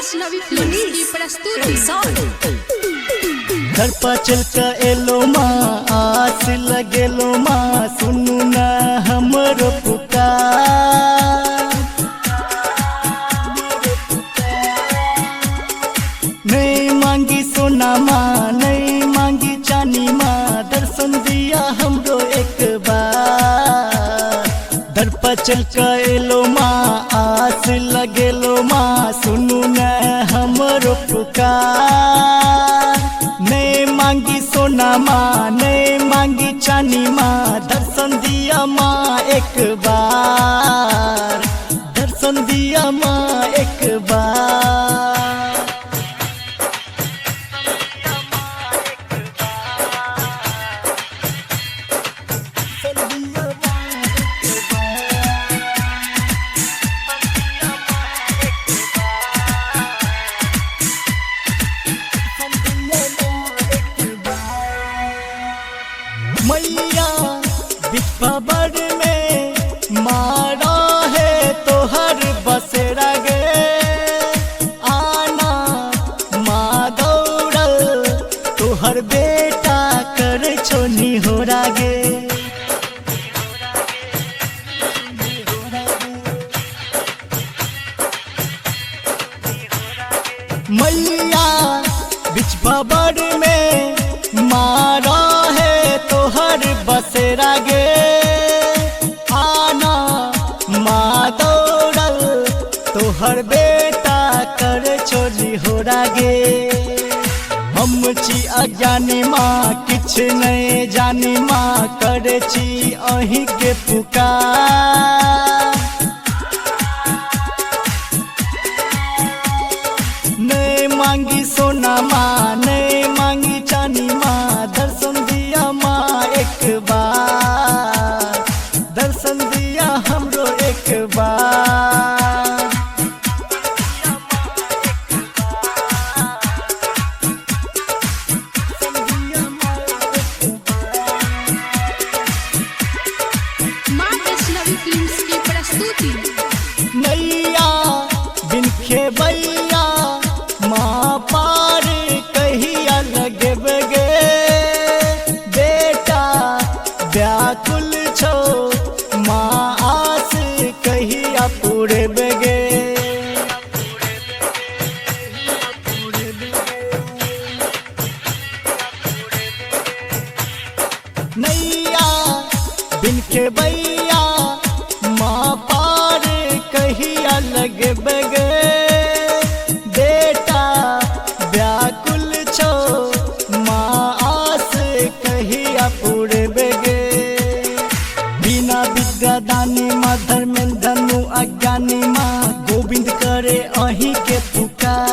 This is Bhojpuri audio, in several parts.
वैष्णवी फिल्म्स की प्रस्तुति। घर पर चल के एलो माँ, आस लगेलो माँ, सुनू न हमरो पुकार। नहीं मांगी सोना माँ, नहीं मांगी चानी माँ, दर्शन दिया हमरो एक बार। दर पर चल के एलो माँ, आस लगेलो माँ, सुनू न हमरो पुकार। नहीं मांगी सोना माँ, नहीं मांगी चानी माँ, दर्शन दिया माँ एक बार, दर्शन दिया माँ एक बार। मैया बिछबर में मारा है तो हर बसेरा गे, आना माँ दौड़ल तो हर बेटा कर छोनी हो रागे। मैया बिछबर में मारा है तो हर बसेरा गे, आना माँ दौड़ल तो हर बेटा कर छोरी हो रागे। हम छी अज्ञानी माँ, किछ नहीं जानी माँ, करे छी अहीं के पुकार। नहीं मांगी सोना माँ, नहीं मांगी चानी माँ, दर्शन दिया माँ एक बार, दर्शन दिया हमरो एक बार। माँ वैष्णवी फिल्म्स की प्रस्तुति। नैया बिन खेबैया माँ पार कहिया लगेबे गे, बेटा व्याकुल छो माँ आस कहिया पूरेबे गे। नैया बिन खेबैया माँ पार कहिया लगेबे गे, बेटा व्याकुल छो माँ आस कहिया पूरेबे गे। बिना विद्या दानी माँ, धर्मेंद्र धनु अज्ञानी माँ, गोविंद करे अहीं के पुकार।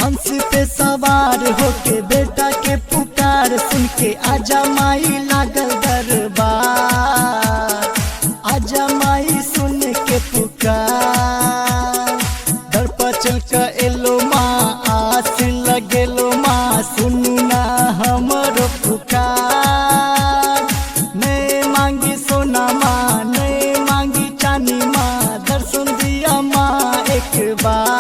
हंस पे सवार होके बेटा के पुकार सुन के, आजा माई लागल दरबार, आजा माई सुन के पुकार। दर पर चल के एलो माँ, आस लगेलो माँ, सुनू ना हमरो पुकार। नहीं मांगी सोना माँ, नहीं मांगी चानी माँ, दर्शन दिया माँ एक बार।